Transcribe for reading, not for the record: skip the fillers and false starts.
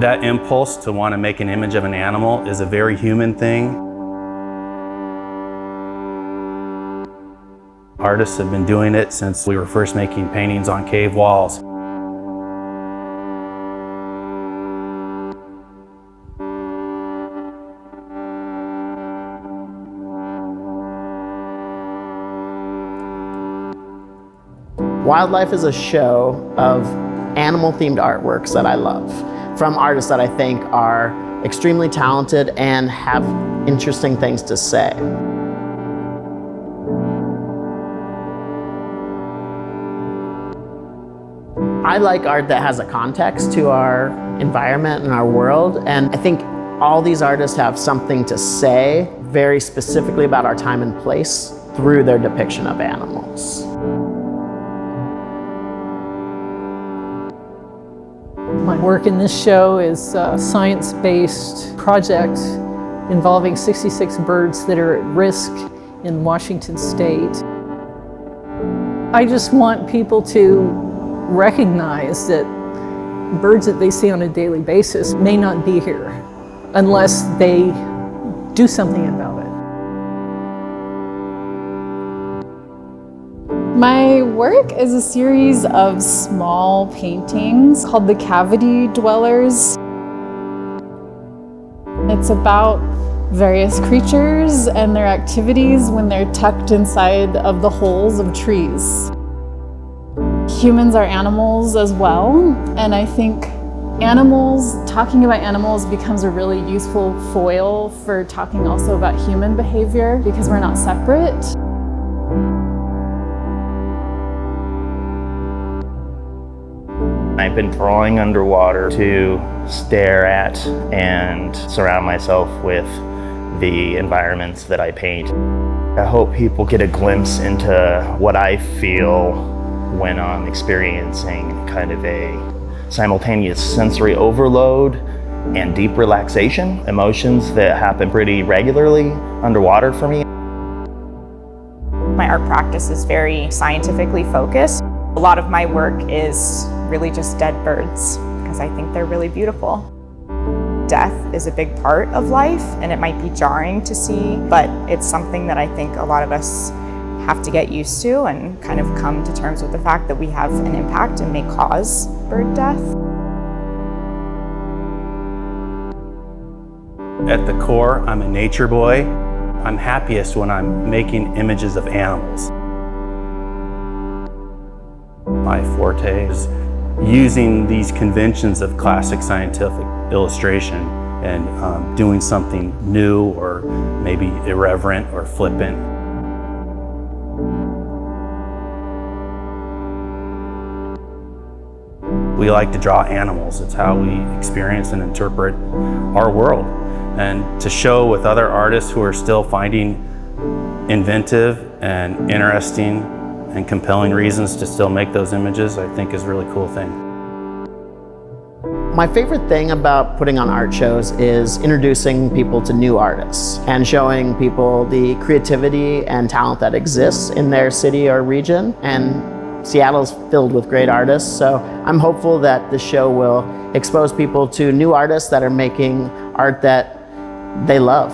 That impulse to want to make an image of an animal is a very human thing. Artists have been doing it since we were first making paintings on cave walls. Wildlife is a show of animal-themed artworks that I love, from artists that I think are extremely talented and have interesting things to say. I like art that has a context to our environment and our world, and I think all these artists have something to say very specifically about our time and place through their depiction of animals. My work in this show is a science-based project involving 66 birds that are at risk in Washington State. I just want people to recognize that birds that they see on a daily basis may not be here unless they do something about it. My work is a series of small paintings called The Cavity Dwellers. It's about various creatures and their activities when they're tucked inside of the holes of trees. Humans are animals as well, and I think talking about animals becomes a really useful foil for talking also about human behavior because we're not separate. I've been drawing underwater to stare at and surround myself with the environments that I paint. I hope people get a glimpse into what I feel when I'm experiencing kind of a simultaneous sensory overload and deep relaxation, emotions that happen pretty regularly underwater for me. My art practice is very scientifically focused. A lot of my work is really just dead birds because I think they're really beautiful. Death is a big part of life and it might be jarring to see, but it's something that I think a lot of us have to get used to and kind of come to terms with the fact that we have an impact and may cause bird death. At the core, I'm a nature boy. I'm happiest when I'm making images of animals. My forte is using these conventions of classic scientific illustration and doing something new or maybe irreverent or flippant. We like to draw animals. It's how we experience and interpret our world. And to show with other artists who are still finding inventive and interesting and compelling reasons to still make those images, I think is a really cool thing. My favorite thing about putting on art shows is introducing people to new artists and showing people the creativity and talent that exists in their city or region. And Seattle's filled with great artists, so I'm hopeful that the show will expose people to new artists that are making art that they love.